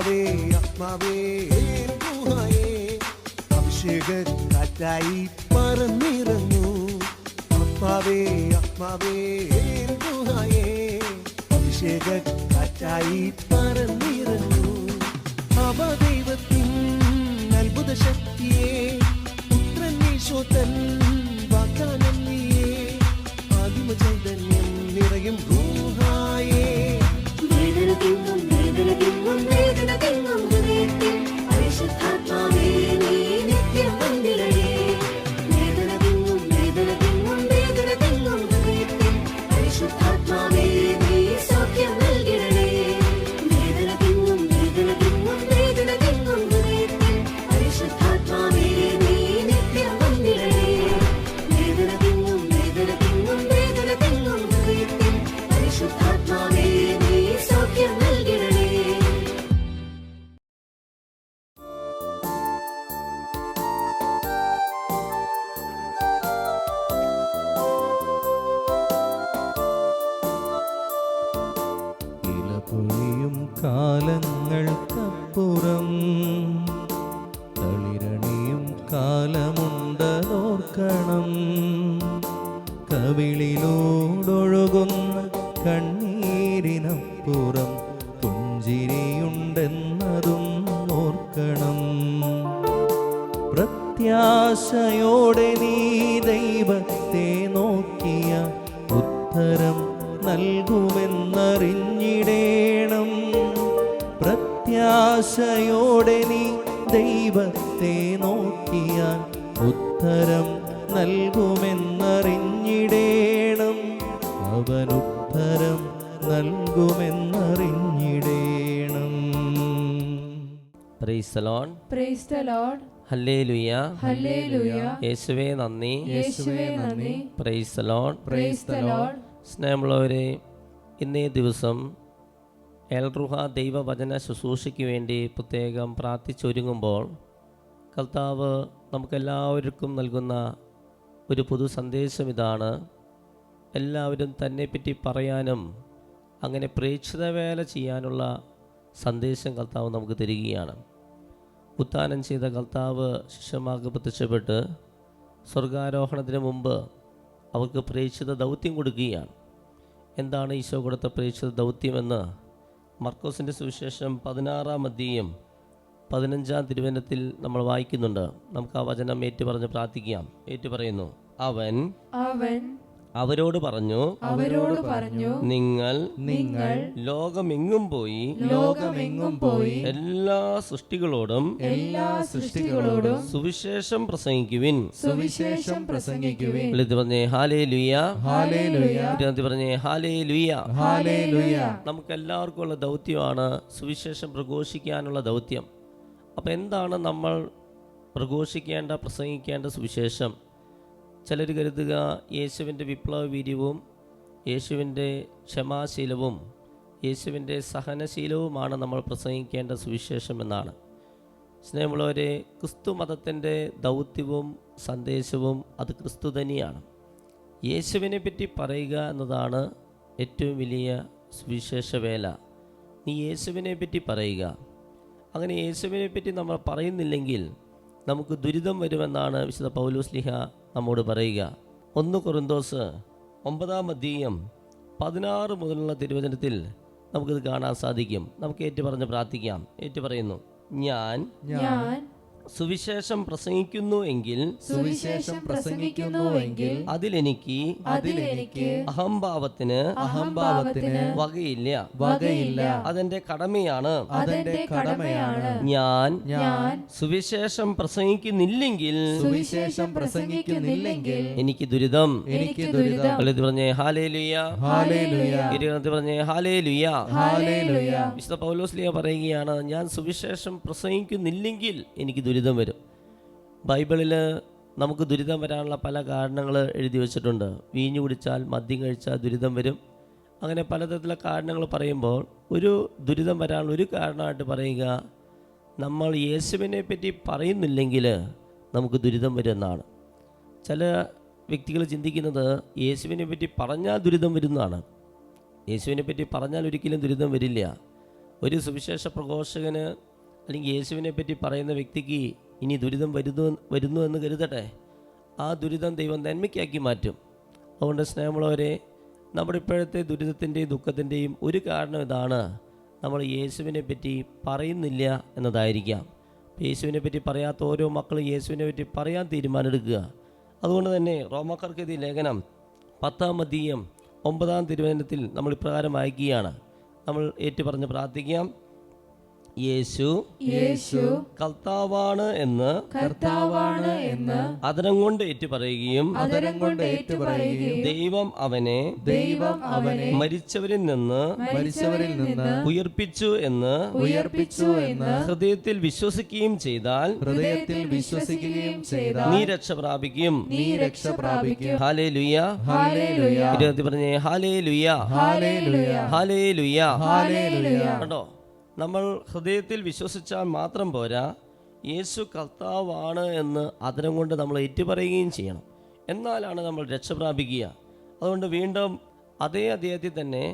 ആത്മാവേ ആത്മാവേ ഗുഹായേ അഭിഷേക കാറ്റായി പറന്നിറങ്ങൂ. ആത്മാവേ ആത്മാവേ ഗുഹായേ അഭിഷേക കാറ്റായി പറന്നിറങ്ങൂ. അവദൈവത്തിൻ അത്ഭുത ശക്തിയെ പുത്രൻ ഈശോതൻ വാഗ്ദാനം നീയേ. ആദിമ ചൈതന്യം നിറയും ഗുഹായേ. വേദന തിങ്ങും വേദന തിങ്ങും വേദന തിങ്ങും ഹൃദയത്തിൽ പരിശുദ്ധാത്മാവേ നീ നിത്യം വന്നിടണേ. വേദന തിങ്ങും വേദന തിങ്ങും വേദന തിങ്ങും ഹൃദയത്തിൽ പരിശുദ്ധാത്മാവേ നീ സൗഖ്യം നൽകിടണേ. വേദന തിങ്ങും വേദന തിങ്ങും വേദന തിങ്ങും ഹൃദയത്തിൽ പരിശുദ്ധാത്മാവേ നീ നിത്യം വന്നിടണേ. വേദന തിങ്ങും വേദന തിങ്ങും വേദന തിങ്ങും ഹൃദയത്തിൽ പരിശുദ്ധാത്മാവേ നീ സൗഖ്യം നൽകിടണേ. ഇലപൊഴിയും കാലങ്ങൾക്കപ്പുറം തളിരണിയും കാലമുണ്ടതോർക്കണം. കവിളിലൂടൊഴുകുന്ന കണ്ണീരിനപ്പുറം പുഞ്ചിരിയുണ്ടെന്നതും ഓർക്കണം. പ്രത്യാശയോടെ നീ ദൈവത്തെ നോക്കിയ ഉത്തരം നൽകുമെന്നറിഞ്ഞിടേണം. പ്രത്യാശയോടെ നീ ദൈവത്തെ നോക്കിയാൽ ഉത്തരം നൽകുമെന്നറിഞ്ഞിടേണം. അവനുത്തരം നൽകുമെന്നറിഞ്ഞിടേണം. Praise the Lord. Praise the Lord. Hallelujah. Hallelujah. യേശുവേ നന്ദി. യേശുവേ നന്ദി. Praise the Lord. Praise the Lord. സ്നേഹമുള്ളവരെ, ഇന്നേ ദിവസം എൽറുഹ ദൈവവചന ശുശ്രൂഷയ്ക്ക് വേണ്ടി പ്രത്യേകം പ്രാർത്ഥിച്ചൊരുങ്ങുമ്പോൾ കർത്താവ് നമുക്കെല്ലാവർക്കും നൽകുന്ന ഒരു പൊതു സന്ദേശം ഇതാണ്. എല്ലാവരും തന്നെപ്പറ്റി പറയാനും അങ്ങനെ പ്രേക്ഷിത വേല ചെയ്യാനുള്ള സന്ദേശം കർത്താവ് നമുക്ക് തരികയാണ്. ഉത്ഥാനം ചെയ്ത കർത്താവ് ശിഷ്യന്മാർക്ക് പ്രത്യക്ഷപ്പെട്ട് സ്വർഗാരോഹണത്തിന് മുമ്പ് അവർക്ക് പ്രേക്ഷിത ദൗത്യം കൊടുക്കുകയാണ്. എന്താണ് ഈശോ കൊടുത്ത പ്രേക്ഷിത ദൗത്യമെന്ന് മർക്കോസിൻ്റെ സുവിശേഷം 16-ാം അധ്യായം 15-ാം തിരുവചനത്തിൽ നമ്മൾ വായിക്കുന്നുണ്ട്. നമുക്ക് ആ വചനം ഏറ്റുപറഞ്ഞ് പ്രാർത്ഥിക്കാം. ഏറ്റുപറയുന്നു. അവൻ അവരോട് പറഞ്ഞു നിങ്ങൾ ലോകമെങ്ങും പോയി എല്ലാ സൃഷ്ടികളോടും സുവിശേഷം പ്രസംഗിക്കുവിൻ. പറഞ്ഞേ ഹല്ലേലൂയ. പറഞ്ഞേ ഹല്ലേലൂയ. നമുക്കെല്ലാവർക്കും ഉള്ള ദൗത്യമാണ് സുവിശേഷം പ്രഘോഷിക്കാനുള്ള ദൗത്യം. അപ്പം എന്താണ് നമ്മൾ പ്രസംഗിക്കേണ്ട സുവിശേഷം? ചിലർ കരുതുക യേശുവിൻ്റെ വിപ്ലവ വീര്യവും യേശുവിൻ്റെ ക്ഷമാശീലവും യേശുവിൻ്റെ സഹനശീലവുമാണ് നമ്മൾ പ്രസംഗിക്കേണ്ട സുവിശേഷം എന്നാണ്. സ്നേഹമുള്ളവരെ, ക്രിസ്തു മതത്തിൻ്റെ ദൗത്യവും സന്ദേശവും അത് ക്രിസ്തു തന്നെയാണ്. യേശുവിനെ പറ്റി പറയുക എന്നതാണ് ഏറ്റവും വലിയ സുവിശേഷ വേല. നീ യേശുവിനെ പറ്റി പറയുക. അങ്ങനെ യേശുവിനെ പറ്റി നമ്മൾ പറയുന്നില്ലെങ്കിൽ നമുക്ക് ദുരിതം വരുമെന്നാണ് വിശുദ്ധ പൗലോസ് ശ്ലീഹ നമ്മോട് പറയുക. 1 കൊരിന്തോസ് 9-ാം അധ്യായം 16 മുതലുള്ള തിരുവചനത്തിൽ നമുക്കിത് കാണാൻ സാധിക്കും. നമുക്ക് ഏറ്റുപറഞ്ഞ് പ്രാർത്ഥിക്കാം. ഏറ്റുപറയുന്നു. ഞാൻ സുവിശേഷം പ്രസംഗിക്കുന്നു എങ്കിൽ അതിലെനിക്ക് അഹംഭാവത്തിന് വകയില്ല. അതെന്റെ കടമയാണ്. ഞാൻ സുവിശേഷം പ്രസംഗിക്കുന്നില്ലെങ്കിൽ എനിക്ക് ദുരിതം. പറഞ്ഞേ ഹല്ലേലൂയ. പറഞ്ഞേ ഹല്ലേലൂയ. വിശുദ്ധ പൗലോസ് ശ്ലീഹ പറയുകയാണ്, ഞാൻ സുവിശേഷം പ്രസംഗിക്കുന്നില്ലെങ്കിൽ എനിക്ക് ദുരിതം വരും. ബൈബിളിൽ നമുക്ക് ദുരിതം വരാനുള്ള പല കാരണങ്ങൾ എഴുതി വച്ചിട്ടുണ്ട്. വീഞ്ഞു കുടിച്ചാൽ, മദ്യം കഴിച്ചാൽ ദുരിതം വരും. അങ്ങനെ പലതരത്തിലുള്ള കാരണങ്ങൾ പറയുമ്പോൾ ഒരു ദുരിതം വരാനുള്ള ഒരു കാരണമായിട്ട് പറയുക, നമ്മൾ യേശുവിനെ പറ്റി പറയുന്നില്ലെങ്കിൽ നമുക്ക് ദുരിതം വരുമെന്നാണ്. ചില വ്യക്തികൾ ചിന്തിക്കുന്നത് യേശുവിനെ പറ്റി പറഞ്ഞാൽ ദുരിതം വരുന്നതാണ്. യേശുവിനെ പറ്റി പറഞ്ഞാൽ ഒരിക്കലും ദുരിതം വരില്ല. ഒരു സുവിശേഷ പ്രഘോഷകന് അല്ലെങ്കിൽ യേശുവിനെ പറ്റി പറയുന്ന വ്യക്തിക്ക് ഇനി ദുരിതം വരുന്നു എന്ന് കരുതട്ടെ, ആ ദുരിതം ദൈവം നന്മയ്ക്കാക്കി മാറ്റും. അതുകൊണ്ട് സ്നേഹമുള്ളവരെ, നമ്മുടെ ഇപ്പോഴത്തെ ദുരിതത്തിൻ്റെയും ദുഃഖത്തിൻ്റെയും ഒരു കാരണം ഇതാണ്, നമ്മൾ യേശുവിനെ പറ്റി പറയുന്നില്ല എന്നതായിരിക്കാം. യേശുവിനെ പറ്റി പറയാത്ത ഓരോ മക്കളും യേശുവിനെ പറ്റി പറയാൻ തീരുമാനമെടുക്കുക. അതുകൊണ്ട് തന്നെ റോമാക്കാർക്ക് എഴുതിയ ലേഖനം 10-ാം അധ്യായം 9-ാം തിരുവചനത്തിൽ നമ്മൾ ഇപ്രകാരം വായിക്കുകയാണ്. നമ്മൾ ഏറ്റുപറഞ്ഞ് പ്രാർത്ഥിക്കാം. യേശു കർത്താവാണ് എന്ന് അതരം കൊണ്ട് ഏറ്റുപറയുകയും ദൈവം അവനെ മരിച്ചവരിൽ നിന്ന് ഉയർപ്പിച്ചു എന്ന് ഹൃദയത്തിൽ വിശ്വസിക്കുകയും ചെയ്താൽ നീ രക്ഷ പ്രാപിക്കും. ഹല്ലേലൂയ. ഇരുപത്തി പറഞ്ഞേ ഹല്ലേലൂയ, ഹല്ലേലൂയ. കണ്ടോ, നമ്മൾ ഹൃദയത്തിൽ വിശ്വസിച്ചാൽ മാത്രം പോരാ, യേശു കർത്താവാണ് എന്ന് അതരം കൊണ്ട് നമ്മൾ ഏറ്റുപറയുകയും ചെയ്യണം. എന്നാലാണ് നമ്മൾ രക്ഷ പ്രാപിക്കുക. അതുകൊണ്ട് വീണ്ടും അതേ അധ്യായത്തിൽ തന്നെ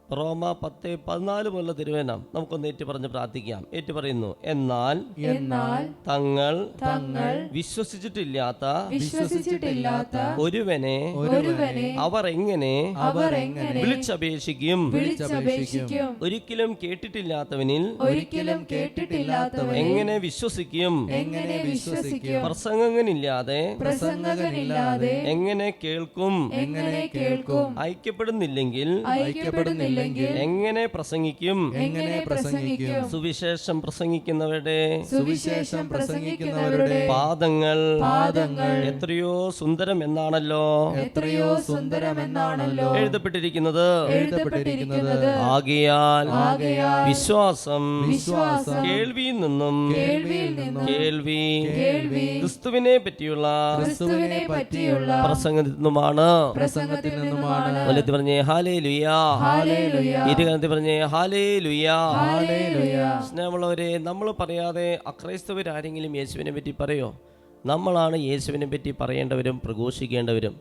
റോമ 10:14 മുതലുള്ള തിരുവചനം നമുക്കൊന്ന് ഏറ്റുപറഞ്ഞ് പ്രാർത്ഥിക്കാം. ഏറ്റുപറയുന്നു, എന്നാൽ തങ്ങൾ വിശ്വസിച്ചിട്ടില്ലാത്ത ഒരുവനെ അവർ എങ്ങനെ വിളിച്ചപേക്ഷിക്കും? ഒരിക്കലും കേട്ടിട്ടില്ലാത്തവനിൽ എങ്ങനെ വിശ്വസിക്കും? പ്രസംഗകനില്ലാതെ എങ്ങനെ കേൾക്കും? ഐക്യപ്പെടുന്നില്ലെങ്കിൽ എങ്ങനെ പ്രസംഗിക്കും? സുവിശേഷം പ്രസംഗിക്കുന്നവരുടെ പാദങ്ങൾ എത്രയോ സുന്ദരം എന്നാണല്ലോ എഴുതപ്പെട്ടിരിക്കുന്നത്. ആകയാൽ വിശ്വാസം കേൾവിയിൽ നിന്നും കേൾവി ക്രിസ്തുവിനെ പറ്റിയുള്ള പ്രസംഗത്തിൽ നിന്നുമാണ്. പറഞ്ഞേ ഹല്ലേലൂയ. ഇരുകരത്തിൽ പറഞ്ഞേ ഹല്ലേലൂയ. സ്നേഹമുള്ളവരെ, നമ്മൾ പറയാതെ അക്രൈസ്തവരാരെങ്കിലും യേശുവിനെ പറ്റി പറയോ? നമ്മളാണ് യേശുവിനെ പറ്റി പറയേണ്ടവരും പ്രഘോഷിക്കേണ്ടവരും.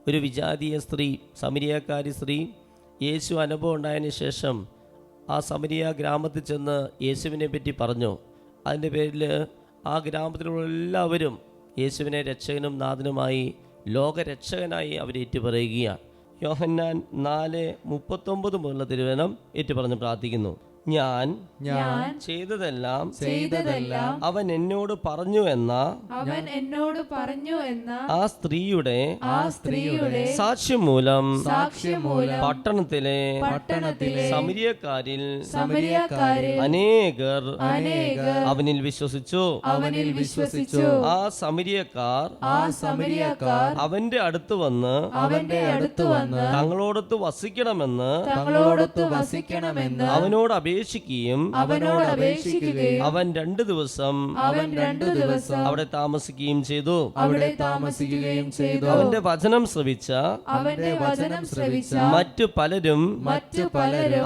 ഒരു വിജാതീയ സ്ത്രീ, സമരിയക്കാരി സ്ത്രീ, യേശു അനുഭവം ഉണ്ടായതിനു ശേഷം ആ സമരിയ ഗ്രാമത്തിൽ ചെന്ന് യേശുവിനെ പറ്റി പറഞ്ഞു. അതിൻ്റെ പേരിൽ ആ ഗ്രാമത്തിലുള്ള എല്ലാവരും യേശുവിനെ രക്ഷകനും നാഥനുമായി ലോകരക്ഷകനായി അവർ ഏറ്റുപറയുകയാണ്. യോഹന്നാൻ 4:39 മുതലുള്ള തിരുവചനം ഏറ്റുപറഞ്ഞ് പ്രാർത്ഥിക്കുന്നു. ഞാൻ ചെയ്തതെല്ലാം അവൻ എന്നോട് പറഞ്ഞു എന്ന ആ സ്ത്രീയുടെ സാക്ഷ്യം മൂലം പട്ടണത്തിലെ സമരിയക്കാരിൽ അനേകർ അവനിൽ വിശ്വസിച്ചു. ആ സമരിയക്കാർ അവന്റെ അടുത്ത് വന്ന് തങ്ങളോടൊത്ത് വസിക്കണമെന്ന് അവനോട് അപേക്ഷിക്കുകയും അവൻ 2 ദിവസം അവിടെ താമസിക്കുകയും ചെയ്തു. അവന്റെ വചനം ശ്രവിച്ച മറ്റു പലരും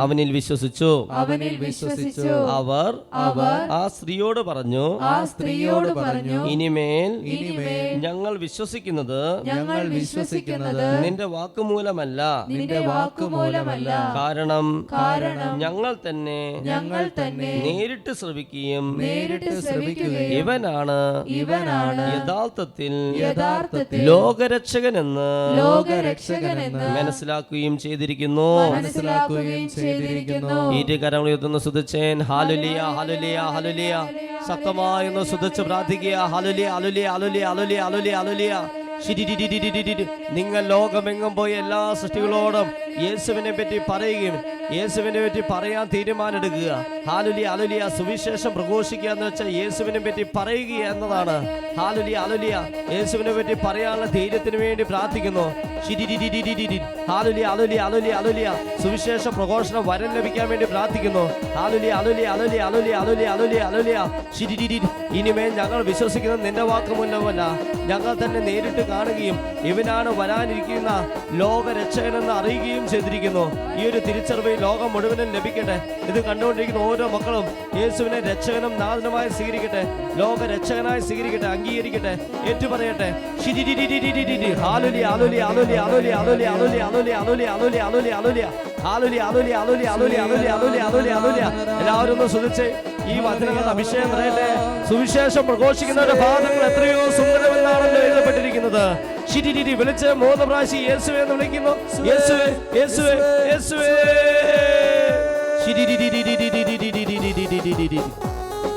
അവനിൽ വിശ്വസിച്ചു. അവർ ആ സ്ത്രീയോട് പറഞ്ഞു, ഇനിമേൽ ഞങ്ങൾ വിശ്വസിക്കുന്നത് നിന്റെ വാക്കുമൂലമല്ല, കാരണം ഞങ്ങൾ തന്നെ നേരിട്ട് ശ്രവിക്കുകയും ഇവനാണ് യഥാർത്ഥത്തിൽ ലോകരക്ഷകനെന്ന് മനസ്സിലാക്കുകയും ചെയ്തിരിക്കുന്നു. ഇരുകരങ്ങളുയർത്തുന്ന സ്തുതിച്ചേൻ ഹല്ലേലൂയ, ഹല്ലേലൂയ, ഹല്ലേലൂയ. ശക്തമായൊന്ന് സ്തുതിച്ച് പ്രാർത്ഥിക്കുക. Hallelujah, hallelujah, hallelujah, hallelujah, hallelujah, hallelujah. നിങ്ങൾ ലോകമെങ്ങും പോയി എല്ലാ സൃഷ്ടികളോടും യേശുവിനെ പറ്റി പറയുകയും യേശുവിനെ പറ്റി പറയാൻ തീരുമാനമെടുക്കുക. Hallelujah, hallelujah. സുവിശേഷം പ്രഘോഷിക്കുക എന്ന് വെച്ചാൽ യേശുവിനെ പറ്റി പറയുക എന്നതാണ്. Hallelujah, hallelujah. യേശുവിനെ പറ്റി പറയാനുള്ള ധൈര്യത്തിന് വേണ്ടി പ്രാർത്ഥിക്കുന്നു. Hallelujah, hallelujah, hallelujah, hallelujah. സുവിശേഷ പ്രഘോഷണം വരം ലഭിക്കാൻ വേണ്ടി പ്രാർത്ഥിക്കുന്നു. Hallelujah, hallelujah, hallelujah, hallelujah, hallelujah, hallelujah, hallelujah. ഇനിമേൽ ഞങ്ങൾ വിശ്വസിക്കുന്നത് നിന്റെ വാക്കുമൂലമല്ല, ഞങ്ങൾ തന്നെ നേരിട്ട് കാണുകയും ഇവനാണ് വരാനിരിക്കുന്ന ലോകരക്ഷകനെന്ന് അറിയുകയും ചെയ്തിരിക്കുന്നു. ഈ ഒരു തിരിച്ചറിവ് ലോകം മുഴുവനും ലഭിക്കട്ടെ. ഇത് കണ്ടുകൊണ്ടിരിക്കുന്ന ഓരോ മക്കളും യേശുവിനെ രക്ഷകനും നാഥനുമായി സ്വീകരിക്കട്ടെ, ലോകരക്ഷകനായി സ്വീകരിക്കട്ടെ, അംഗീകരിക്കട്ടെ, ഏറ്റുപറയട്ടെ. Hallelujah, hallelujah, hallelujah, hallelujah, hallelujah, hallelujah, hallelujah, hallelujah, hallelujah, hallelujah. Hallelujah, hallelujah, hallelujah, hallelujah, hallelujah, hallelujah, hallelujah. എല്ലാവരും ഒന്ന് സ്തുതിച്ച് ഈ വചനങ്ങളുടെ അഭിഷേകം നിറയട്ടെ. സുവിശേഷം പ്രഘോഷിക്കുന്നവരുടെ പാദങ്ങൾ എത്രയോ സുന്ദരമെന്നാണല്ലോ എഴുതപ്പെട്ടിരിക്കുന്നത്. ശിരിരി വിളിച്ച് 3 പ്രാവശ്യം യേശുവേ എന്ന് വിളിക്കുന്നു. യേശുവേ, യേശുവേ, യേശുവേ.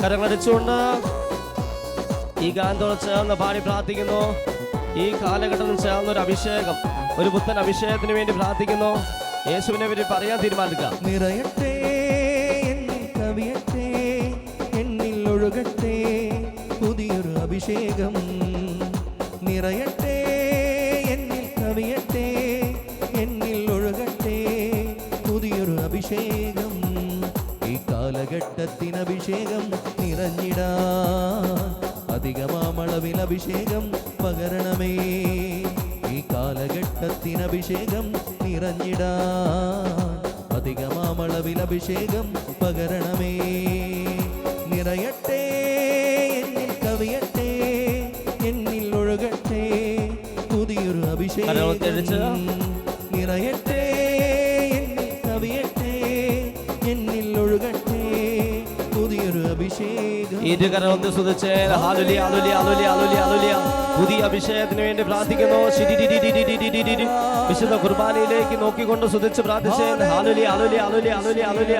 കരങ്ങളടിച്ചുകൊണ്ട് ഈ ഗാനത്തോട് ചേർന്ന് പാടി പ്രാർത്ഥിക്കുന്നു. ഈ കാലഘട്ടത്തിൽ ചേർന്ന ഒരു അഭിഷേകം, ഒരു പുത്തൻ അഭിഷേകത്തിന് വേണ്ടി പ്രാർത്ഥിക്കുന്നു. യേശുവിനെ പറ്റി പറയാൻ തീരുമാനിക്കുക. നിറയട്ടെ എന്നിൽ കവിയട്ടെ, എന്നിൽ ഒഴുകട്ടെ പുതിയൊരു അഭിഷേകം. നിറയട്ടെ എന്നിൽ കവിയട്ടെ, എന്നിൽ ഒഴുകട്ടെ പുതിയൊരു അഭിഷേകം. ഈ കാലഘട്ടത്തിന് അഭിഷേകം നിറഞ്ഞിടാൻ അധികമാമളവിൽ അഭിഷേകം പകരണമേ. ഈ കാലഘട്ടത്തിന് അഭിഷേകം നിറഞ്ഞിടാൻ അധികമാമളവിൽ അഭിഷേകം പകരണമേ. നിറയട്ടെ എന്നിൽ കവിയട്ടെ, എന്നിൽ ഒഴുകട്ടെ പുതിയൊരു അഭിഷേകം. നിറയട്ടെ എന്നിൽ കവിയട്ടെ, എന്നിൽ ഒഴുകട്ടെ പുതിയൊരു അഭിഷേകം. ഇരുകരമൊന്ന് സ്തുതിച്ച് hallelujah, hallelujah, hallelujah, hallelujah, hallelujah. പുതിയ അഭിഷേകത്തിന് വേണ്ടി പ്രാർത്ഥിക്കുന്നു. വിശുദ്ധ കുർബാനയിലേക്ക് നോക്കിക്കൊണ്ട് സ്തുതിച്ച് പ്രാർത്ഥിച്ച് hallelujah, hallelujah, hallelujah, hallelujah, hallelujah.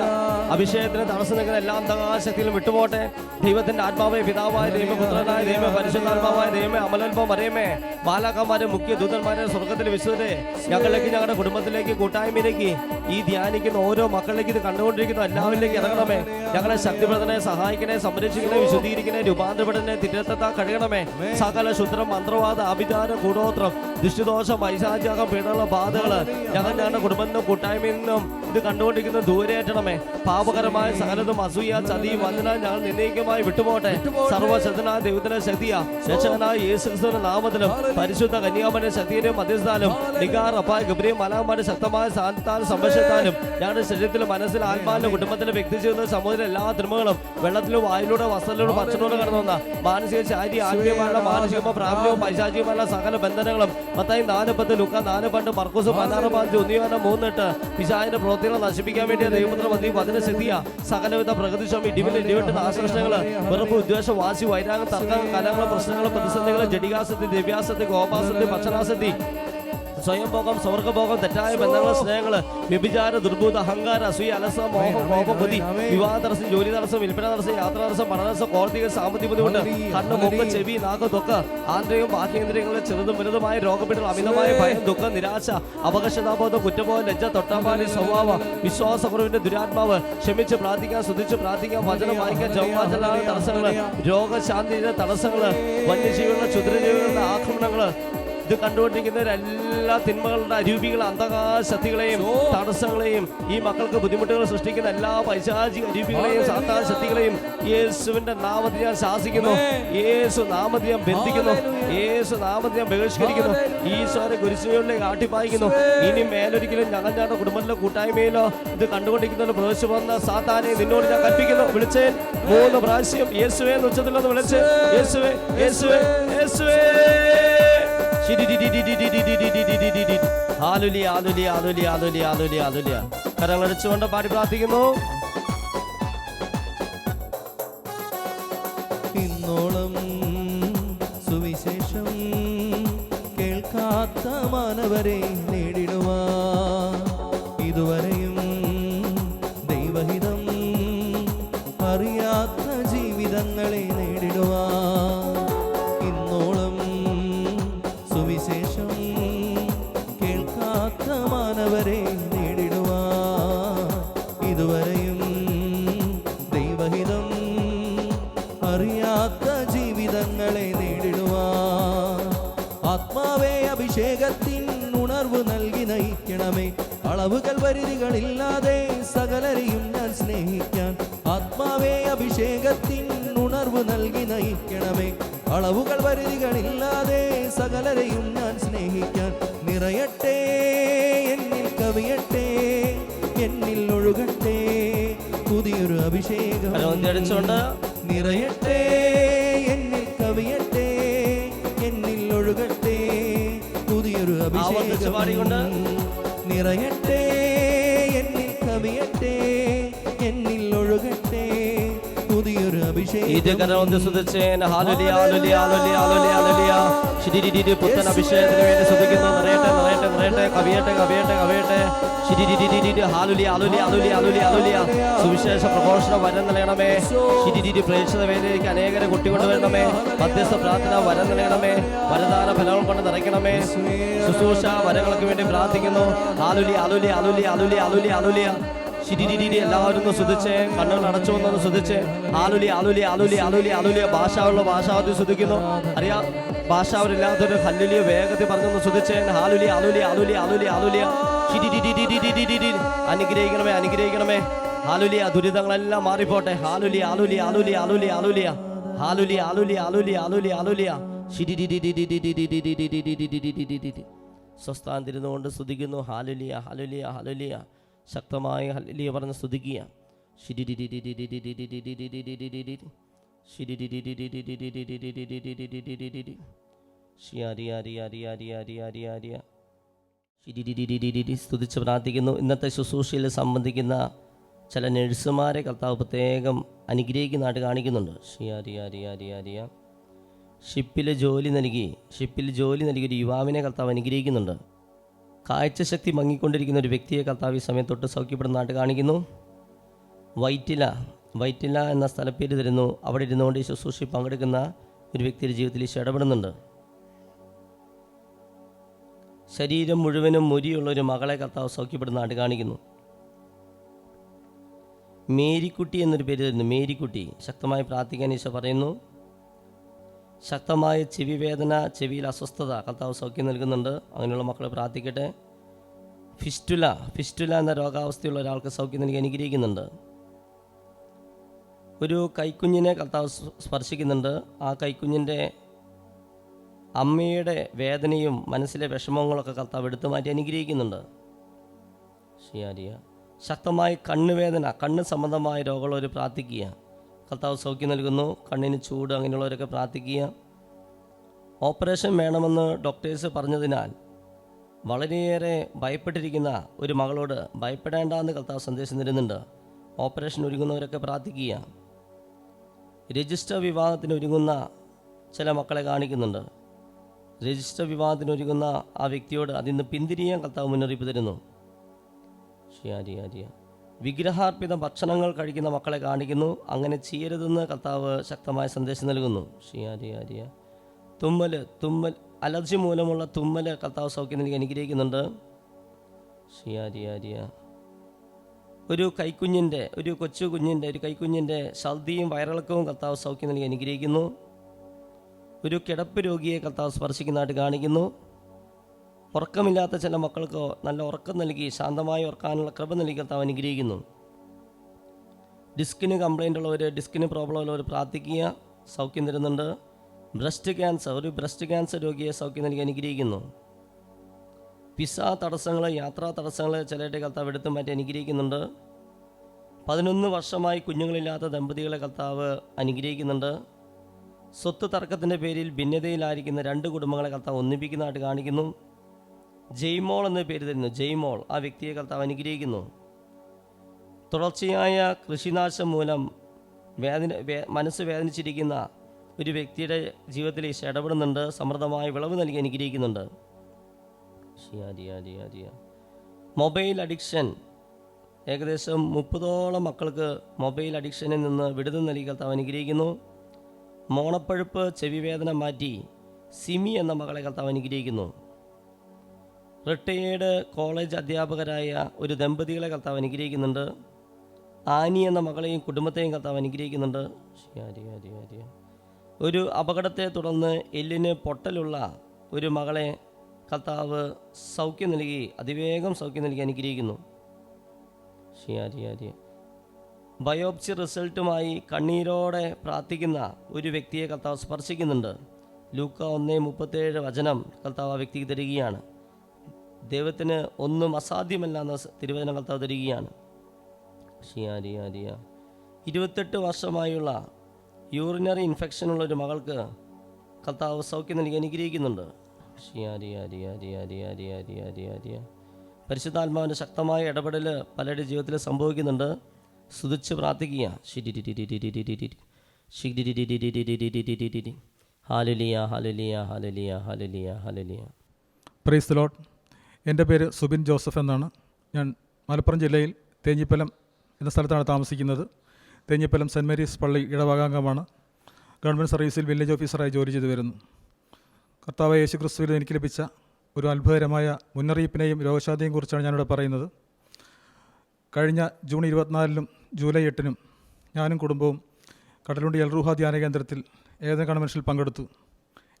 അഭിഷേകത്തിന് തടസ്സം നിൽക്കുന്ന എല്ലാ അന്ധകാരശക്തിയിലും വിട്ടുപോട്ടെ. ദൈവത്തിന്റെ ആത്മാവായ പിതാവായ ദൈവമേ, പുത്രനായ ദൈവമേ, പരിശുദ്ധാത്മാവായ ദൈവമേ, അമലോത്ഭവം അറിയമേ, മാലാഖമാരെ, മുഖ്യ ദൂതന്മാരെ, സ്വർഗ്ഗത്തിലെ വിശുദ്ധരെ, ഞങ്ങളിലേക്ക്, ഞങ്ങളുടെ കുടുംബത്തിലേക്ക്, കൂട്ടായ്മയിലേക്ക്, ഈ ധ്യാനിക്കുന്ന ഓരോ മക്കളിലേക്ക്, ഇത് കണ്ടുകൊണ്ടിരിക്കുന്ന എല്ലാവരിലേക്ക് ഇറങ്ങണമേ. ഞങ്ങളെ ശക്തിപ്രദനെ സഹായിക്കണേ, സംരക്ഷിക്കണേ, വിശുദ്ധീകരിക്കണേ, രൂപാന്തരപ്പെടണേ, തിരുത്തെത്താൻ കഴിയണമേ. സകല ശുദ്രം, മന്ത്രവാദ, ആഭിചാരം, കൂടോത്രം, ദുഷ്ടദോഷം, പൈശാചികം, പീഡന ബാധകള് ഞങ്ങളുടെ കുടുംബത്തിനും കൂട്ടായ്മയിൽ നിന്നും ഇത് കണ്ടുകൊണ്ടിരിക്കുന്ന ദൂരേറ്റണമേ. പാപകരമായ സകലതും അസൂയ, ചതി, വഞ്ചന ഞങ്ങൾ നിന്നയികമായി വിട്ടുപോട്ടെ. സർവശക്തനായ ദൈവത്തിന്റെ ശക്തിയാ രക്ഷകനായ യേശുക്രിസ്തുവിന്റെ നാമത്തിലും പരിശുദ്ധ കന്യാമന്റെ ശക്തിയുടെയും മധ്യസ്ഥാനും നിഗാർ അപ്പായ ഗബ്രിയേൽ മലാമാരുടെ ശക്തമായ സാന്നിധ്യത്താലും സംരക്ഷണത്താലും ഞങ്ങളുടെ ശരീരത്തിലും മനസ്സിലും ആത്മാവിലും കുടുംബത്തിലും വ്യക്തിജീവിതത്തിലും സമൂഹത്തിലെ എല്ലാ തിന്മകളും വെള്ളത്തിലും വായുവിലൂടെ വസ്ത്രത്തിലൂടെ ഭക്ഷണത്തോടെ കടന്നു വന്ന മാനസിക, ശാരീരിക, ആത്മീയമായ, മാനസികമോ, പ്രാഥമികമോ, പൈശാചികമായ സകല ബന്ധനങ്ങളും മത്തായി 4:10, ലൂക്കാ 4:2, മർക്കോസ് 16:5, ഉന്നിയോഹന്നാൻ 3:8 പിശാചിന്റെ പ്രവൃത്തികളെ നശിപ്പിക്കാൻ വേണ്ടി ദൈവപുത്ര വചന ശക്തിയാ സകലവിധ പ്രകൃതിക്ഷോഭം, ഇടിവിട്ട് നാശനഷ്ടങ്ങള്, വെറുപ്പ്, ഉദ്വേഷം, വാശി, വൈരാഗ്യം, തർക്കം, കലഹങ്ങളും, പ്രശ്നങ്ങളും, പ്രതിസന്ധികളും, ജഡികാസക്തി, ദിവ്യാസക്തി, കോപാസക്തി, ഭക്ഷണാസക്തി, സ്വയംഭോഗം, സ്വർഗ്ഗഭോഗം, തെറ്റായ ബന്ധങ്ങൾ, സ്നേഹങ്ങള്, വ്യഭിചാര, ദുർബോധ, അഹങ്കാര, അസൂയ, അലസം, മോഹം, കോപം, ബുദ്ധി, വിവാഹ തടസ്സം, ജോലി തടസ്സം, വിൽപ്പന തടസ്സം, യാത്രാ തടസ്സം, പഠനതടസ്സം, കോടതികൾ, സാമ്പത്തിക ബുദ്ധിമുട്ട്, കണ്ണ്, മൂക്ക്, ചെവി, നാക്ക്, ത്വക്ക്, ആന്തരികവും ബാഹ്യേന്ദ്രിയങ്ങളിൽ ചെറുതും വലുതുമായ രോഗപീഠകൾ, അമിതമായ ഭയം, ദുഃഖം, നിരാശ, അപകർഷതാബോധം, കുറ്റബോധം, ലജ്ജ, തൊട്ടാപ്പാടി സ്വഭാവ, വിശ്വാസക്കുറവിന്റെ ദുരാത്മാവ്, ക്ഷമിച്ച് പ്രാർത്ഥിക്കാൻ, സ്തുതിച്ച് പ്രാർത്ഥിക്കാൻ, വചനം വായിക്കാൻ, ജപമാചരണ തടസ്സങ്ങള്, രോഗശാന്തിയുടെ തടസ്സങ്ങള്, വന്യജീവികളുടെ, ക്ഷുദ്രജീവികളുടെ ആക്രമണങ്ങള്, ഇത് കണ്ടുകൊണ്ടിരിക്കുന്നവരെല്ലാ തിന്മകളുടെ അരൂപികൾ, അന്ധകാരശക്തികളെയും തടസ്സങ്ങളെയും ഈ മക്കൾക്ക് ബുദ്ധിമുട്ടുകൾ സൃഷ്ടിക്കുന്ന എല്ലാ പൈശാചിക അരൂപികളെയും സാത്താൻ ശക്തികളെയും യേശുവിന്റെ നാമത്തിൽ ഞാൻ ശാസിക്കുന്നു. യേശു നാമത്തിൽ ഞാൻ ബന്ധിക്കുന്നു. യേശു നാമത്തിൽ ഞാൻ ബഹിഷ്കരിക്കുന്നു. ഈശോയെ കുരിശുകളിലേക്ക് ആട്ടിപ്പായിക്കുന്നു. ഇനി മേലൊരിക്കലും ഞങ്ങളുടെ കുടുംബത്തിലോ കൂട്ടായ്മയിലോ ഇത് കണ്ടുകൊണ്ടിരിക്കുന്നവർ പ്രവേശിച്ചു വന്ന സാത്താനെ നിന്നോട് ഞാൻ കൽപ്പിക്കുന്നു. വിളിച്ചേ 3 പ്രാവശ്യം യേശുവേ എന്ന് ഉച്ചത്തിലൊന്ന് വിളിച്ച് യേശുവേ, യേശുവേ, യേശുവേ. കരങ്ങളടിച്ചുകൊണ്ട് പാടി പ്രാർത്ഥിക്കുന്നു. ഇന്നോളം സുവിശേഷം കേൾക്കാത്ത മാനവരെ നേടിടുവാൻ, ഇതുവരെയും ദൈവഹിതം അറിയാത്ത ജീവിതങ്ങളെ നേടിടുവാൻ, ഇന്നോളം സുവിശേഷം കേൾക്കാത്ത മാനവരെ നേടിടുവാൻ, ഇതുവരെയും ദൈവഹിതം അറിയാത്ത ജീവിതങ്ങളെ നേടിടുവാൻ, ആത്മാവേ അഭിഷേകത്തിൻ ഉണർവ് നൽകി നയിക്കണമേ. അളവുകൾ പരിധികളില്ലാതെ സകലരെയും ഞാൻ സ്നേഹിക്കാൻ, ആത്മാവേ അഭിഷേകത്തിൻ ഉണർവ് നൽകി നയിക്കണമേ. അളവുകൾ പരിധികളില്ലാതെ സകലരെയും ഞാൻ സ്നേഹിക്കാൻ, നിറയട്ടെ എന്നിൽ കവിയട്ടെ, എന്നിൽ ഒഴുകട്ടെ പുതിയൊരു അഭിഷേകം. നിറയട്ടെ എന്നിൽ കവിയട്ടെ, എന്നിൽ ഒഴുകട്ടെ പുതിയൊരു അഭിഷേകം. നിറയട്ടെ ഇത് കരമൊന്ന് സ്തുതിച്ചേൻ. ഹാലലുയ ഹാലലുയ ഹാലലുയ ഹാലലുയ ഹാലലുയ. ശിരിരിരി പുത്തൻ അഭിഷേകത്തിന് വേണ്ടി സ്തുതിക്കുന്നു. നിറയട്ടെ നിറയട്ടെ നിറയട്ടെ, കവിയട്ടെ കവിയട്ടെ കവിയട്ടെ. ശിരിരിരി ഹാലലുയ ഹാലലുയ ഹാലലുയ ഹാലലുയ ഹാലലുയ. സുവിശേഷ പ്രഘോഷണം വരം നൽകണമേ. ശിരിരിരി പ്രേക്ഷിത വേദിയിലേക്ക് അനേകരെ കൊണ്ടുവരണമേ. മധ്യസ്ഥ പ്രാർത്ഥന വരം നൽകണമേ. വരദാന ഫലങ്ങൾ കൊണ്ട് നിറയ്ക്കണമേ. ശുശ്രൂഷ വരങ്ങൾക്ക് വേണ്ടി പ്രാർത്ഥിക്കുന്നു. ഹാലലുയ ഹാലലുയ ഹാലലുയ ഹാലലുയ ഹാലലുയ ഹാലലുയ. ശിരിരിരി എല്ലാവരും ഒന്ന് സ്തുതിച്ചേ. കണ്ണുകൾ അടച്ചു വന്നൊന്ന് സ്തുതിച്ചേ. ആലുലി ആലുലി ആലുലി ആലുലി ആലുലിയ. ഭാഷാവുള്ള ഭാഷാവത്തിൽ സ്തുതിക്കുന്നു. അറിയാം, ഭാഷാവരില്ലാത്തൊരു ഹല്ലുലിയ വേഗത്തിൽ പറഞ്ഞൊന്ന് സ്തുതിച്ചേ. ഹാലുലി ആലുലി ആലുലി ആലുലി ആലുലിയ. ശിരിരിരി അനുഗ്രഹിക്കണമേ അനുഗ്രഹിക്കണമേ. ഹാലുലിയ. ദുരിതങ്ങളെല്ലാം മാറിപ്പോട്ടെ. ഹാലുലി ആലുലി ആലുലി ആലുലി ആലുലിയ. ഹാലുലി ആലുലി ആലുലി ആലുലി ആലുലിയ. ശിരിരിരി സ്വസ്ഥാന്തിരുന്നുകൊണ്ട് സ്തുതിക്കുന്നു. Hallelujah hallelujah hallelujah. ശക്തമായ ഹല്ലേലൂയ പറഞ്ഞ് സ്തുതിക്കുക. സ്തുതിച്ച് പ്രാർത്ഥിക്കുന്നു. ഇന്നത്തെ ശുശ്രൂഷയിൽ സംബന്ധിക്കുന്ന ചില നഴ്സുമാരെ കർത്താവ് പ്രത്യേകം അനുഗ്രഹിക്കുന്നതായിട്ട് കാണിക്കുന്നുണ്ട്. ഷിപ്പിൽ ജോലി നൽകി ഒരു യുവാവിനെ കർത്താവ് അനുഗ്രഹിക്കുന്നുണ്ട്. കാഴ്ചശക്തി മങ്ങിക്കൊണ്ടിരിക്കുന്ന ഒരു വ്യക്തിയെ കർത്താവ് ഈ സമയം തൊട്ട് സൗഖ്യപ്പെടുന്നതായിട്ട് കാണിക്കുന്നു. വൈറ്റില എന്ന സ്ഥലപ്പേര് തരുന്നു. അവിടെ ഇരുന്നുകൊണ്ട് ഈ ശുശ്രൂഷയിൽ പങ്കെടുക്കുന്ന ഒരു വ്യക്തിയുടെ ജീവിതത്തിൽ ഈശോ ഇടപെടുന്നുണ്ട്. ശരീരം മുഴുവനും മുരിയുള്ള ഒരു മകളെ കർത്താവ് സൗഖ്യപ്പെടുന്നതായിട്ട് കാണിക്കുന്നു. മേരിക്കുട്ടി എന്നൊരു പേര് തരുന്നു. മേരിക്കുട്ടി. ശക്തമായി പ്രാർത്ഥിക്കാൻ ഈശോ പറയുന്നു. ശക്തമായ ചെവി വേദന, ചെവിയിൽ അസ്വസ്ഥത കർത്താവ് സൗഖ്യം നൽകുന്നുണ്ട്. അങ്ങനെയുള്ള മക്കളെ പ്രാർത്ഥിക്കട്ടെ. ഫിസ്റ്റുല എന്ന രോഗാവസ്ഥയുള്ള ഒരാൾക്ക് സൗഖ്യം നൽകി അനുഗ്രഹിക്കുന്നുണ്ട്. ഒരു കൈക്കുഞ്ഞിനെ കർത്താവ് സ്പർശിക്കുന്നുണ്ട്. ആ കൈക്കുഞ്ഞിൻ്റെ അമ്മയുടെ വേദനയും മനസ്സിലെ വിഷമങ്ങളൊക്കെ കർത്താവ് എടുത്തു മാറ്റി അനുഗ്രഹിക്കുന്നുണ്ട്. ശക്തമായ കണ്ണുവേദന, കണ്ണ് സംബന്ധമായ രോഗമുള്ളവർ പ്രാർത്ഥിക്കുക. കർത്താവ് സൗഖ്യം നൽകുന്നു. കണ്ണിന് ചൂട് അങ്ങനെയുള്ളവരൊക്കെ പ്രാർത്ഥിക്കുക. ഓപ്പറേഷൻ വേണമെന്ന് ഡോക്ടേഴ്സ് പറഞ്ഞതിനാൽ വളരെയേറെ ഭയപ്പെട്ടിരിക്കുന്ന ഒരു മകളോട് ഭയപ്പെടേണ്ടെന്ന് കർത്താവ് സന്ദേശം തരുന്നുണ്ട്. ഓപ്പറേഷൻ ഒരുങ്ങുന്നവരൊക്കെ പ്രാർത്ഥിക്കുക. രജിസ്റ്റർ വിവാഹത്തിന് ഒരുങ്ങുന്ന ചില മക്കളെ കാണിക്കുന്നുണ്ട്. രജിസ്റ്റർ വിവാഹത്തിന് ഒരുങ്ങുന്ന ആ വ്യക്തിയോട് അതിൽ നിന്ന് പിന്തിരിയാൻ കർത്താവ് മുന്നറിയിപ്പ് തരുന്നു. വിഗ്രഹാർപ്പിത ഭക്ഷണങ്ങൾ കഴിക്കുന്ന മക്കളെ കാണിക്കുന്നു. അങ്ങനെ ചെയ്യരുതെന്ന് കർത്താവ് ശക്തമായ സന്ദേശം നൽകുന്നു. തുമ്മൽ അലർജി മൂലമുള്ള തുമ്മൽ കർത്താവ് സൗഖ്യം നൽകി അനുഗ്രഹിക്കുന്നുണ്ട്. ഒരു കൊച്ചു കുഞ്ഞിൻ്റെ ഛർദിയും വയറിളക്കവും കർത്താവ് സൗഖ്യം നൽകി അനുഗ്രഹിക്കുന്നു. ഒരു കിടപ്പ് രോഗിയെ കർത്താവ് സ്പർശിക്കുന്നതായിട്ട് കാണിക്കുന്നു. ഉറക്കമില്ലാത്ത ചില മക്കൾക്ക് നല്ല ഉറക്കം നൽകി ശാന്തമായി ഉറക്കാനുള്ള കൃപ നൽകി കർത്താവ് അനുഗ്രഹിക്കുന്നു. ഡിസ്കിന് കംപ്ലൈൻ്റ് ഉള്ളവർ, ഡിസ്കിന് പ്രോബ്ലം ഉള്ളവർ പ്രാർത്ഥിക്കുക. സൗഖ്യം തരുന്നുണ്ട്. ഒരു ബ്രസ്റ്റ് ക്യാൻസർ രോഗിയെ സൗഖ്യം നൽകി അനുഗ്രഹിക്കുന്നു. വിസ തടസ്സങ്ങൾ, യാത്രാ തടസ്സങ്ങൾ ചിലരുടെ കർത്താവ് എടുത്തു മാറ്റി അനുഗ്രഹിക്കുന്നുണ്ട്. 11 വർഷമായി കുഞ്ഞുങ്ങളില്ലാത്ത ദമ്പതികളെ കർത്താവ് അനുഗ്രഹിക്കുന്നുണ്ട്. സ്വത്ത് തർക്കത്തിൻ്റെ പേരിൽ ഭിന്നതയിലായിരിക്കുന്ന 2 കുടുംബങ്ങളെ കർത്താവ് ഒന്നിപ്പിക്കുന്നതായിട്ട് കാണിക്കുന്നു. ജയ്മോൾ എന്ന പേര് തരുന്നു. ജയ്മോൾ, ആ വ്യക്തിയെ കർത്താവ് അനുഗ്രഹിക്കുന്നു. തുടർച്ചയായ കൃഷിനാശം മൂലം മനസ്സ് വേദനിച്ചിരിക്കുന്ന ഒരു വ്യക്തിയുടെ ജീവിതത്തിൽ ഈശോ ഇടപെടുന്നുണ്ട്. സമൃദ്ധമായ വിളവ് നൽകി അനുഗ്രഹിക്കുന്നുണ്ട്. മൊബൈൽ അഡിക്ഷൻ, ഏകദേശം 30ഓളം മക്കൾക്ക് മൊബൈൽ അഡിക്ഷനിൽ നിന്ന് വിടുതൽ നൽകി കർത്താവ് അനുഗ്രഹിക്കുന്നു. മോണപ്പഴുപ്പ്, ചെവിവേദന മാറ്റി സിമി എന്ന മകളെ കർത്താവ് അനുഗ്രഹിക്കുന്നു. റിട്ടയേർഡ് കോളേജ് അധ്യാപകരായ ഒരു ദമ്പതികളെ കർത്താവ് അനുഗ്രഹിക്കുന്നുണ്ട്. ആനി എന്ന മകളെയും കുടുംബത്തെയും കർത്താവ് അനുഗ്രഹിക്കുന്നുണ്ട്. ഒരു അപകടത്തെ തുടർന്ന് എല്ലിന് പൊട്ടലുള്ള ഒരു മകളെ കർത്താവ് സൗഖ്യം നൽകി, അതിവേഗം സൗഖ്യം നൽകി അനുഗ്രഹിക്കുന്നു. ബയോപ്സി റിസൾട്ടുമായി കണ്ണീരോടെ പ്രാർത്ഥിക്കുന്ന ഒരു വ്യക്തിയെ കർത്താവ് സ്പർശിക്കുന്നുണ്ട്. ലൂക്ക 1:37 കർത്താവ് ആ വ്യക്തിക്ക് തരികയാണ്. ദൈവത്തിന് ഒന്നും അസാധ്യമല്ല എന്ന തിരുവചനം കർത്താവ് തരികയാണ്. 28 വർഷമായുള്ള യൂറിനറി ഇൻഫെക്ഷനുള്ള ഒരു മകൾക്ക് കർത്താവ് സൗഖ്യം നൽകി അനുഗ്രഹിക്കുന്നുണ്ട്. പരിശുദ്ധാത്മാവിൻ്റെ ശക്തമായ ഇടപെടൽ പലരുടെ ജീവിതത്തിൽ സംഭവിക്കുന്നുണ്ട്. സ്തുതിച്ച് പ്രാർത്ഥിക്കുക. ഹാലലിയ ഹാലലിയ ഹാലലിയ ഹാലലിയ ഹാലലിയ. Price the Lord. എൻ്റെ പേര് സുബിൻ ജോസഫ് എന്നാണ്. ഞാൻ മലപ്പുറം ജില്ലയിൽ തേഞ്ഞിപ്പലം എന്ന സ്ഥലത്താണ് താമസിക്കുന്നത്. തേഞ്ഞിപ്പലം സെൻറ്റ് മേരീസ് പള്ളി ഇടവകാംഗമാണ്. ഗവൺമെൻറ് സർവീസിൽ വില്ലേജ് ഓഫീസറായി ജോലി ചെയ്തു വരുന്നു. കർത്താവായ യേശു ക്രിസ്തുവിൽ എനിക്ക് ലഭിച്ച ഒരു അത്ഭുതകരമായ മുന്നറിയിപ്പിനെയും രോഗശാന്തിയെയും കുറിച്ചാണ് ഞാനിവിടെ പറയുന്നത്. കഴിഞ്ഞ ജൂൺ 24-നും ജൂലൈ 8-നും ഞാനും കുടുംബവും കടലുണ്ടി എൽറൂഹ ധ്യാന കേന്ദ്രത്തിൽ ഏകദിന കൺവെൻഷനിൽ പങ്കെടുത്തു.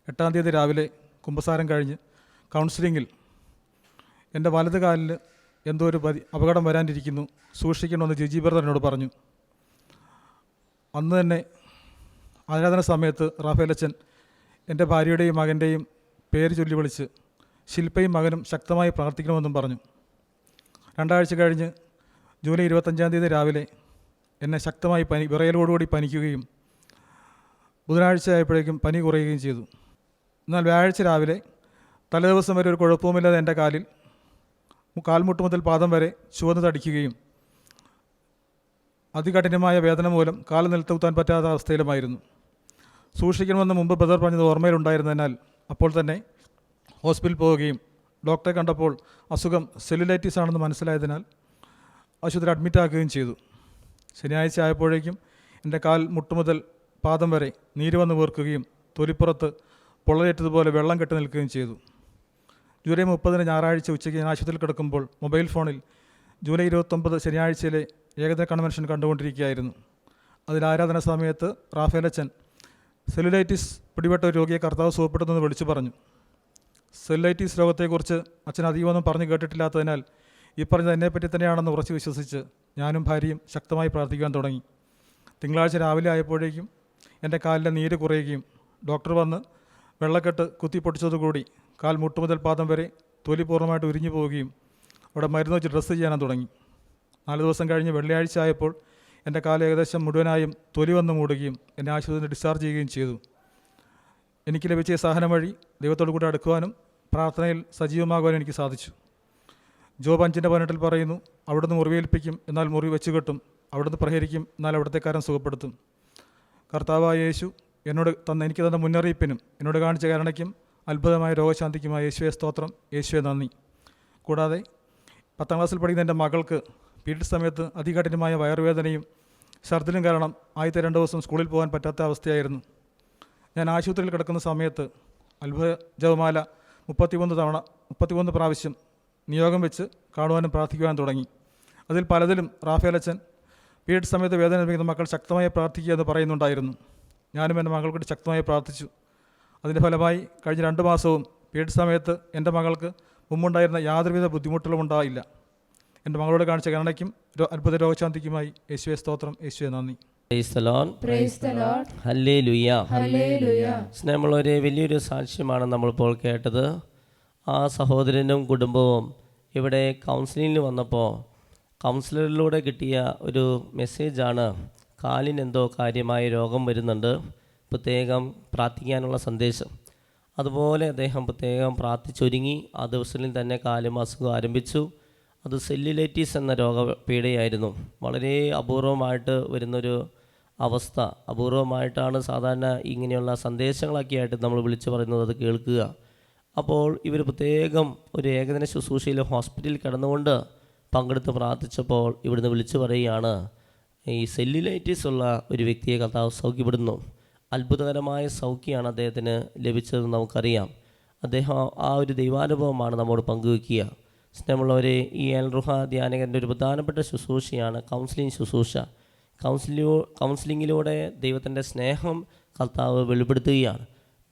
8-ാം തീയതി രാവിലെ കുമ്പസാരം കഴിഞ്ഞ് കൗൺസിലിങ്ങിൽ എൻ്റെ വലത് കാലിൽ എന്തോ ഒരു അപകടം വരാനിരിക്കുന്നു, സൂക്ഷിക്കണമെന്ന് ജിജി ബ്രദർ എന്നോട് പറഞ്ഞു. അന്ന് തന്നെ ആരാധന സമയത്ത് റാഫേലച്ചൻ എൻ്റെ ഭാര്യയുടെയും മകൻ്റെയും പേര് ചൊല്ലി വിളിച്ച് ശില്പയും മകനും ശക്തമായി പ്രാർത്ഥിക്കണമെന്നും പറഞ്ഞു. 2 ആഴ്ച കഴിഞ്ഞ് ജൂലൈ 25-ാം തീയതി രാവിലെ എന്നെ ശക്തമായി വിറയലോടുകൂടി പനിക്കുകയും ബുധനാഴ്ച ആയപ്പോഴേക്കും പനി കുറയുകയും ചെയ്തു. എന്നാൽ വ്യാഴാഴ്ച രാവിലെ തലേദിവസം വരെ ഒരു കുഴപ്പവുമില്ലാതെ എൻ്റെ കാൽമുട്ട് മുതൽ പാദം വരെ ചുവന്ന് തടിക്കുകയും അതികഠിനമായ വേദന മൂലം കാല് നിലത്തുത്താൻ പറ്റാത്ത അവസ്ഥയിലുമായിരുന്നു. സൂക്ഷിക്കണമെന്ന് മുമ്പ് ബ്രദർ പറഞ്ഞത് ഓർമ്മയിലുണ്ടായിരുന്നതിനാൽ അപ്പോൾ തന്നെ ഹോസ്പിറ്റലിൽ പോവുകയും ഡോക്ടറെ കണ്ടപ്പോൾ അസുഖം സെല്ലുലൈറ്റിസ് ആണെന്ന് മനസ്സിലായതിനാൽ ആശുപത്രിയിൽ അഡ്മിറ്റാക്കുകയും ചെയ്തു. ശനിയാഴ്ച ആയപ്പോഴേക്കും എൻ്റെ കാൽ മുട്ടുമുതൽ പാദം വരെ നീര് വന്ന് വീർക്കുകയും തൊലിപ്പുറത്ത് പൊള്ളലേറ്റതുപോലെ വെള്ളം കെട്ടി നിൽക്കുകയും ചെയ്തു. ജൂലൈ 30 ഞായറാഴ്ച ഉച്ചയ്ക്ക് ഞാൻ ആശുപത്രിയിൽ കിടക്കുമ്പോൾ മൊബൈൽ ഫോണിൽ ജൂലൈ 29 ശനിയാഴ്ചയിലെ ഏകദിന കൺവെൻഷൻ കണ്ടുകൊണ്ടിരിക്കുകയായിരുന്നു. അതിൽ ആരാധന സമയത്ത് റാഫേലച്ചൻ സെല്ലുലൈറ്റിസ് പിടിപെട്ട ഒരു രോഗിയെ കർത്താവ് സുഖപ്പെടുത്തുമെന്ന് വിളിച്ചു പറഞ്ഞു. സെല്ലുലൈറ്റിസ് രോഗത്തെക്കുറിച്ച് അച്ഛൻ അധികമൊന്നും പറഞ്ഞു കേട്ടിട്ടില്ലാത്തതിനാൽ ഈ പറഞ്ഞത് എന്നെപ്പറ്റി തന്നെയാണെന്ന് ഉറച്ചു വിശ്വസിച്ച് ഞാനും ഭാര്യയും ശക്തമായി പ്രാർത്ഥിക്കാൻ തുടങ്ങി. തിങ്കളാഴ്ച രാവിലെ ആയപ്പോഴേക്കും എൻ്റെ കാലിലെ നീര് കുറയുകയും ഡോക്ടർ വന്ന് വെള്ളക്കെട്ട് കുത്തിപ്പൊട്ടിച്ചതുകൂടി കാൽ മുട്ടുമുതൽ പാദം വരെ തൊലി പൂർണ്ണമായിട്ട് ഉരിഞ്ഞു പോവുകയും അവിടെ മരുന്ന് വെച്ച് ഡ്രസ്സ് ചെയ്യാനും തുടങ്ങി. 4 ദിവസം കഴിഞ്ഞ് വെള്ളിയാഴ്ച ആയപ്പോൾ എൻ്റെ കാല് ഏകദേശം മുഴുവനായും തൊലി വന്ന് മൂടുകയും എന്നെ ആശുപത്രിയിൽ ഡിസ്ചാർജ് ചെയ്യുകയും ചെയ്തു. എനിക്ക് ലഭിച്ച ഈ സഹനം വഴി ദൈവത്തോടു കൂടി അടുക്കുവാനും പ്രാർത്ഥനയിൽ സജീവമാകുവാനും എനിക്ക് സാധിച്ചു. ജോബ് 5:18 പറയുന്നു, അവിടുന്ന് മുറിവേൽപ്പിക്കും എന്നാൽ മുറി വെച്ച് കെട്ടും, അവിടുന്ന് പ്രഹരിക്കും എന്നാൽ അവിടുത്തെക്കാരൻ സുഖപ്പെടുത്തും. കർത്താവായ യേശു എനിക്ക് തന്ന മുന്നറിയിപ്പിനും എന്നോട് കാണിച്ച കരുണയ്ക്കും അത്ഭുതമായ രോഗശാന്തിക്കുമായ യേശുവെ സ്തോത്രം, യേശുവെ നന്ദി. കൂടാതെ 10ാം ക്ലാസ്സിൽ പഠിക്കുന്ന എൻ്റെ മകൾക്ക് പീരീഡ് സമയത്ത് അതികഠിനമായ വയറുവേദനയും ഛർദിലും കാരണം ആദ്യത്തെ 2 ദിവസം സ്കൂളിൽ പോകാൻ പറ്റാത്ത അവസ്ഥയായിരുന്നു. ഞാൻ ആശുപത്രിയിൽ കിടക്കുന്ന സമയത്ത് അത്ഭുത ജപമാല 33 പ്രാവശ്യം നിയോഗം വെച്ച് കാണുവാനും പ്രാർത്ഥിക്കുവാനും തുടങ്ങി. അതിൽ പലതിലും റാഫേലച്ചൻ പീരീഡ് സമയത്ത് വേദന അനുഭവിക്കുന്ന മക്കൾ ശക്തമായി പ്രാർത്ഥിക്കുക എന്ന് പറയുന്നുണ്ടായിരുന്നു. ഞാനും എൻ്റെ മകൾക്ക് ശക്തമായി പ്രാർത്ഥിച്ചു. അതിൻ്റെ ഫലമായി കഴിഞ്ഞ 2 മാസവും പീരീഡ് സമയത്ത് എൻ്റെ മകൾക്ക് മുമ്പുണ്ടായിരുന്ന യാതൊരുവിധ ബുദ്ധിമുട്ടുകളും ഉണ്ടായില്ല. എൻ്റെ മകളോട് കാണിച്ച കരുണയ്ക്കും അത്ഭുത രോഗശാന്തിക്കുമായി യേശുവെ സ്തോത്രം, യേശുവെ നന്ദി. സ്നേഹമുള്ളവരെ, വലിയൊരു സാക്ഷ്യമാണ് നമ്മളിപ്പോൾ കേട്ടത്. ആ സഹോദരനും കുടുംബവും ഇവിടെ കൗൺസിലിങ്ങിന് വന്നപ്പോൾ കൗൺസിലറിലൂടെ കിട്ടിയ ഒരു മെസ്സേജാണ്, കാലിനെന്തോ കാര്യമായ രോഗം വരുന്നുണ്ട്, പ്രത്യേകം പ്രാർത്ഥിക്കാനുള്ള സന്ദേശം. അതുപോലെ അദ്ദേഹം പ്രത്യേകം പ്രാർത്ഥിച്ചൊരുങ്ങി. ആ ദിവസത്തിൽ തന്നെ കാലും അസുഖം ആരംഭിച്ചു. അത് സെല്ലുലൈറ്റിസ് എന്ന രോഗപീഠയായിരുന്നു. വളരെ അപൂർവമായിട്ട് വരുന്നൊരു അവസ്ഥ. അപൂർവമായിട്ടാണ് സാധാരണ ഇങ്ങനെയുള്ള സന്ദേശങ്ങളൊക്കെ ആയിട്ട് നമ്മൾ വിളിച്ചു പറയുന്നത്, അത് കേൾക്കുക. അപ്പോൾ ഇവർ പ്രത്യേകം ഒരു ഏകദിന ശുശ്രൂഷയിൽ ഹോസ്പിറ്റലിൽ കിടന്നുകൊണ്ട് പങ്കെടുത്ത് പ്രാർത്ഥിച്ചപ്പോൾ ഇവിടുന്ന് വിളിച്ചു പറയുകയാണ്, ഈ സെല്ലുലൈറ്റിസ് ഉള്ള ഒരു വ്യക്തിയെ കർത്താവ് സൗഖ്യപ്പെടുന്നു. അത്ഭുതകരമായ സൗഖ്യമാണ് അദ്ദേഹത്തിന് ലഭിച്ചതെന്ന് നമുക്കറിയാം. അദ്ദേഹം ആ ഒരു ദൈവാനുഭവമാണ് നമ്മോട് പങ്കുവയ്ക്കുക. സ്നേഹമുള്ളവരെ, ഈ എൽറുഹ ധ്യാനകൻ്റെ ഒരു പ്രധാനപ്പെട്ട ശുശ്രൂഷയാണ് കൗൺസിലിംഗ് ശുശ്രൂഷ. കൗൺസിലിങ്ങിലൂടെ ദൈവത്തിൻ്റെ സ്നേഹം കർത്താവ് വെളിപ്പെടുത്തുകയാണ്.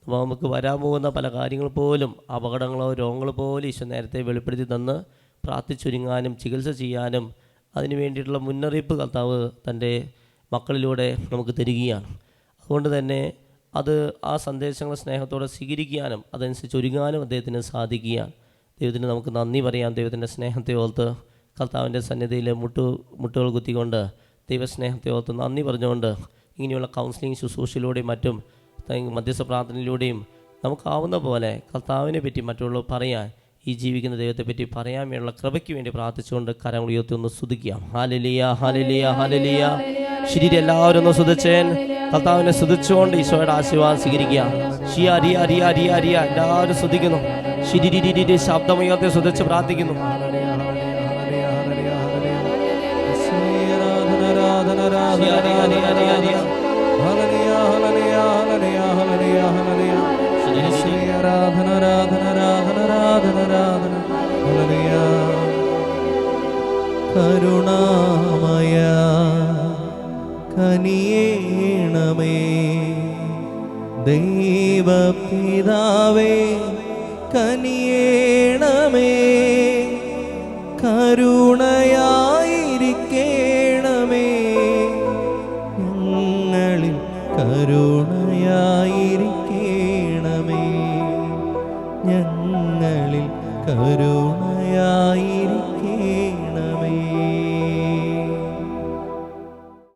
അപ്പോൾ നമുക്ക് വരാൻ പോകുന്ന പല കാര്യങ്ങൾ പോലും, അപകടങ്ങളോ രോഗങ്ങളോ പോലും ഈശോ നേരത്തെ വെളിപ്പെടുത്തി തന്ന് പ്രാർത്ഥിച്ചൊരുങ്ങാനും ചികിത്സ ചെയ്യാനും അതിനു വേണ്ടിയിട്ടുള്ള മുന്നറിയിപ്പ് കർത്താവ് തൻ്റെ മക്കളിലൂടെ നമുക്ക് തരികയാണ്. അതുകൊണ്ട് തന്നെ ആ സന്ദേശങ്ങൾ സ്നേഹത്തോടെ സ്വീകരിക്കാനും അതനുസരിച്ച് ഒരുങ്ങാനും അദ്ദേഹത്തിന് സാധിക്കുകയാണ്. ദൈവത്തിന് നമുക്ക് നന്ദി പറയാം. ദൈവത്തിൻ്റെ സ്നേഹത്തെ ഓർത്ത് കർത്താവിൻ്റെ സന്നിധിയിൽ മുട്ടുകൾ കുത്തിക്കൊണ്ട് ദൈവസ്നേഹത്തെ ഓർത്ത് നന്ദി പറഞ്ഞുകൊണ്ട് ഇങ്ങനെയുള്ള കൗൺസിലിംഗ് ശുശ്രൂഷയിലൂടെയും മറ്റും മധ്യസ്ഥ പ്രാർത്ഥനയിലൂടെയും നമുക്കാവുന്ന പോലെ കർത്താവിനെ പറ്റി മറ്റുള്ളവർ പറയാൻ ഈ ജീവിക്കുന്ന ദൈവത്തെ പറ്റി പറയാൻ വേണ്ടിയുള്ള കൃപയ്ക്ക് വേണ്ടി പ്രാർത്ഥിച്ചുകൊണ്ട് കരം ഉയർത്തി ഒന്ന് സ്തുതിക്കാം. Hallelujah, hallelujah, hallelujah. ശരീരം എല്ലാവരും ഒന്ന് സ്തുതിച്ചേൻ. കർത്താവിനെ സ്തുതിച്ചുകൊണ്ട് ഈശോയുടെ ആശീർവാദം സ്വീകരിക്കുക. എല്ലാവരും സ്തുതിക്കുന്നു. ശബ്ദമുയർത്തി സ്തുതിച്ച് പ്രാർത്ഥിക്കുന്നു. കരുണാമയ കനിയേണമേ ദൈവപിതാവേ കനിയേണമേ കരുണയായിരിക്കേണമേ ഞങ്ങളിൽ കരുണയായിരിക്കേണമേ ഞങ്ങളിൽ കരുണയായിരിക്കേണമേ.